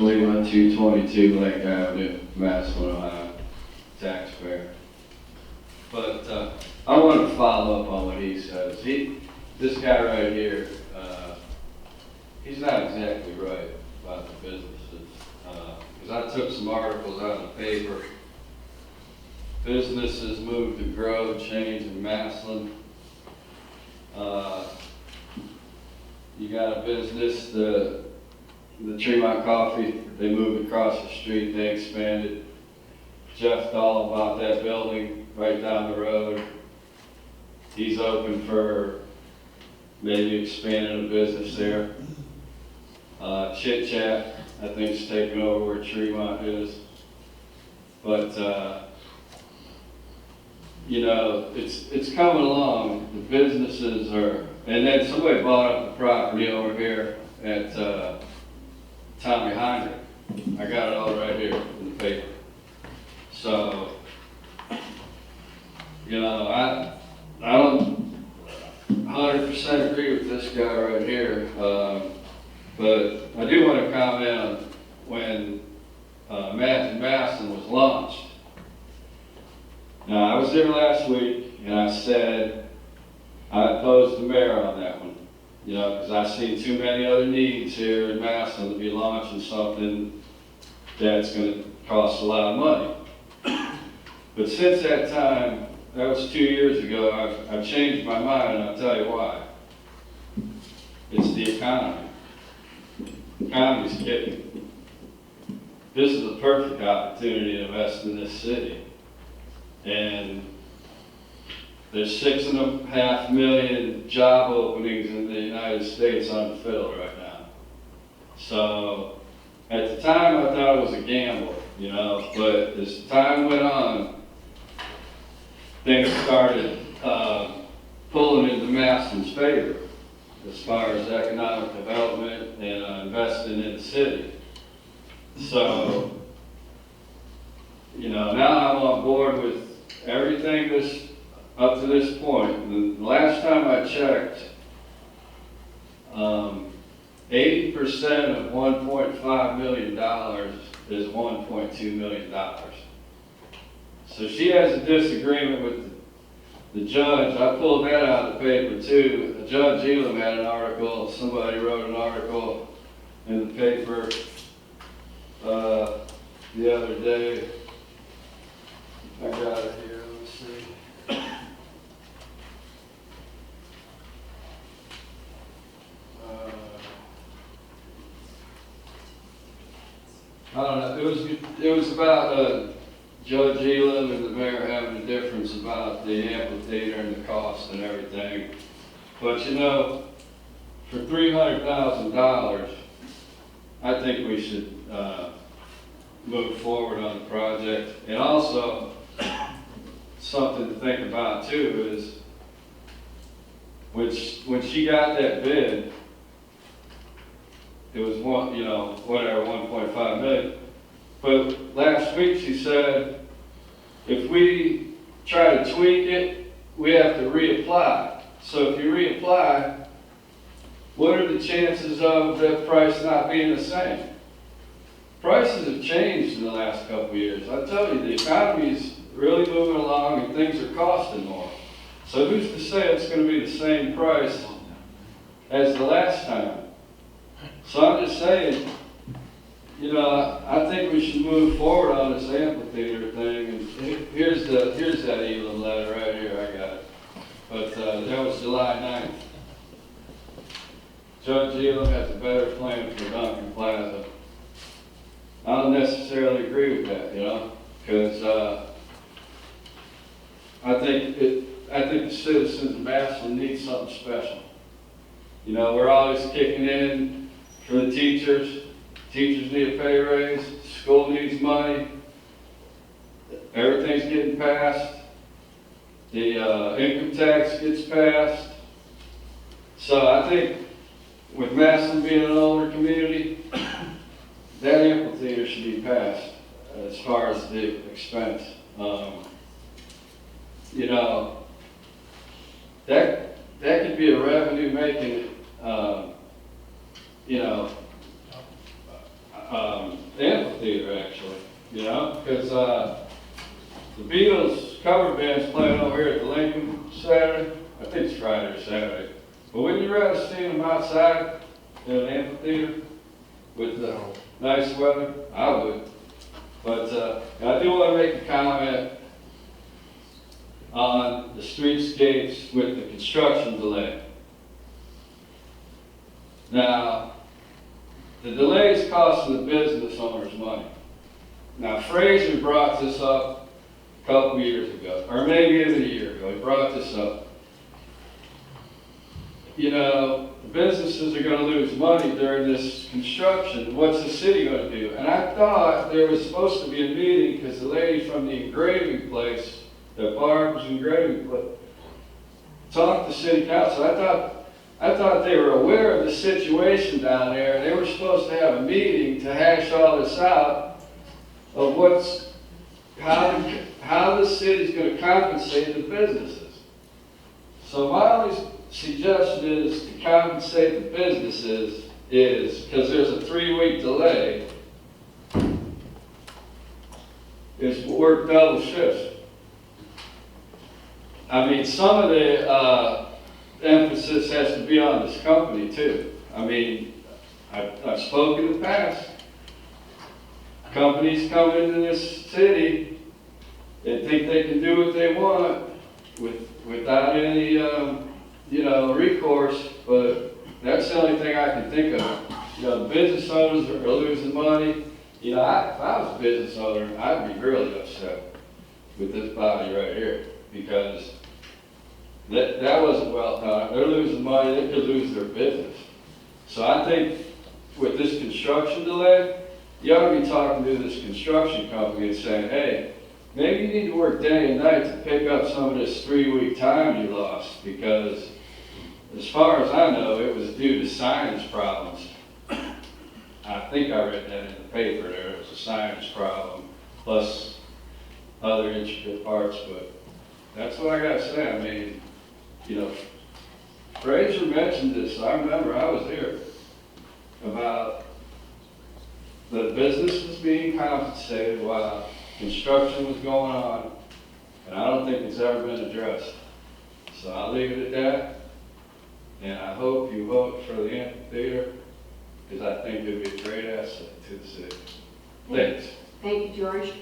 Gliba 15Jul19, Lake Avenue, Massillon, Ohio, taxpayer. But I want to follow up on what he says. This guy right here, he's not exactly right about the businesses. Because I took some articles out of the paper. Businesses move to grow, change in Massillon. You got a business, the Tremont Coffee, they moved across the street, they expanded. Jeff all about that building right down the road. He's open for maybe expanding a business there. Chit Chat, I think, is taking over where Tremont is. But, you know, it's coming along. The businesses are, and then somebody bought up the property over here at Tommy Heinrich. I got it all right here in the paper. So, you know, I don't 100% agree with this guy right here, but I do want to comment on when Massillon was launched. Now, I was there last week, and I said I opposed the mayor on that one, you know, because I see too many other needs here in Massillon to be launching something that's going to cost a lot of money. But since that time, that was 2 years ago, I've changed my mind, and I'll tell you why. It's the economy. The economy's kicking. This is a perfect opportunity to invest in this city. And there's 6.5 million job openings in the United States unfilled right now. So at the time, I thought it was a gamble, you know, but as time went on, things started pulling into Massillon's favor as far as economic development and investing in the city. So, you know, now I'm on board with everything up to this point. The last time I checked, 80% of $1.5 million is $1.2 million. So she has a disagreement with the judge. I pulled that out of the paper too. Judge Elam had an article, somebody wrote an article in the paper the other day. I got it here, let me see. I don't know, it was about Judge Elam and the mayor having a difference about the amphitheater and the cost and everything. But you know, for $300,000, I think we should move forward on the project. And also, something to think about too is, when she got that bid, it was whatever, 1.5 million. But last week she said, if we try to tweak it, we have to reapply. So if you reapply, what are the chances of that price not being the same? Prices have changed in the last couple of years. I tell you, the economy's really moving along and things are costing more. So who's to say it's going to be the same price as the last time? So I'm just saying, you know, I think we should move forward on this amphitheater thing. And here's that Elam letter right here. I got it. But that was July 9th. Judge Elam has a better plan for Duncan Plaza. I don't necessarily agree with that, you know, because I think the citizens of Massillon need something special. You know, we're always kicking in for the teachers. Teachers need a pay raise. School needs money. Everything's getting passed. The income tax gets passed. So I think with Massillon being an older community, that amphitheater should be passed as far as the expense. You know, that could be a revenue making, you know, amphitheater actually, you know, because the Beatles cover band's playing over here at the Lincoln Saturday. I think it's Friday or Saturday. But wouldn't you rather see them outside in an amphitheater with the nice weather? I would. But I do want to make a comment on the streetscapes with the construction delay. Now, the delay is costing the business owners money. Now, Fraser brought this up a couple years ago, or maybe even a year ago. He brought this up. You know, businesses are going to lose money during this construction. What's the city going to do? And I thought there was supposed to be a meeting because the lady from the engraving place, the Barb's engraving place, talked to city council. I thought they were aware of the situation down there, and they were supposed to have a meeting to hash all this out of how the city's going to compensate the businesses. So my only suggestion is to compensate the businesses is, because there's a 3-week delay, is work double shifts. I mean, some of the emphasis has to be on this company too. I mean, I've spoken in the past. Companies come into this city and think they can do what they want without any recourse, but that's the only thing I can think of. You know, the business owners are losing money. You know, if I was a business owner, I'd be really upset with this body right here, because that wasn't well done. They're losing money, they could lose their business. So I think with this construction delay, you ought to be talking to this construction company and saying, hey, maybe you need to work day and night to pick up some of this 3-week time you lost, because as far as I know, it was due to science problems. I think I read that in the paper there. It was a science problem, plus other intricate parts, but that's what I got to say. I mean, you know, Fraser mentioned this. I remember I was here about the businesses being compensated while construction was going on, and I don't think it's ever been addressed. So I'll leave it at that, and I hope you vote for the amphitheater, because I think it would be a great asset to the city. Thanks. Thank you, George.